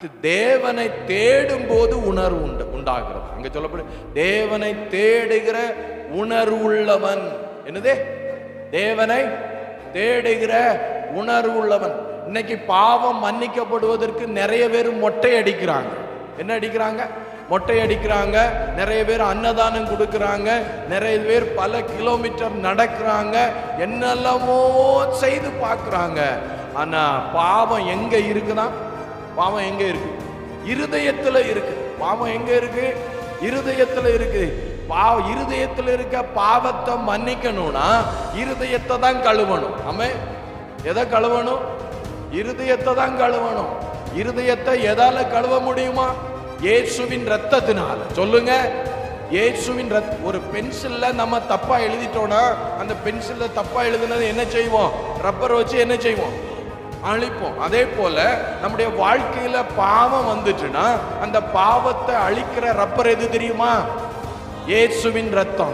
தேவனை தேடும் போது உணர்வு உண்டாகிறது. அங்க சொல்லப்படும் தேவனை தேடுகிற உணர்வு உள்ளவன். என்னது? தேவனை தேடுகிற உணர்வு உள்ளவன். இன்னைக்கு பாவம் மன்னிக்கப்படுவதற்கு நிறைய பேர் மொட்டை அடிக்கிறாங்க. என்ன அடிக்கிறாங்க? மொட்டை அடிக்கிறாங்க. நிறைய பேர் அன்னதானம் கொடுக்கறாங்க. நிறைய பேர் பல கிலோமீட்டர் நடக்கிறாங்க. என்னெல்லாமோ செய்து பார்க்கறாங்க. ஆனா பாவம் எங்க இருக்குதா? பாவம் எங்க இருக்கு? இருதயத்துல இருக்கு. பாவம் எங்க இருக்கு? இருதயத்துல இருக்கு. இருதயத்துல இருக்க பாவத்தை மன்னிக்கணும்னா இருதயத்தை தான் கழுவணும். ஆமே, எதை கழுவணும்? இருதயத்தை தான் கழுவணும். இருதயத்தை எதால கழுவ முடியுமா? இயேசுவின் ரத்தத்தினால. சொல்லுங்க, இயேசுவின் ஒரு பென்சில்ல நம்ம தப்பா எழுதிட்டோம்னா அந்த பென்சில்ல தப்பா எழுதுனது என்ன செய்வோம்? ரப்பர் வச்சு என்ன செய்வோம்? அழிப்போம். அதே போல நம்முடைய வாழ்க்கையில பாவம் வந்துச்சுன்னா அந்த பாவத்தை அழிக்கிற ரப்பர் எது தெரியுமா? இயேசுவின் ரத்தம்.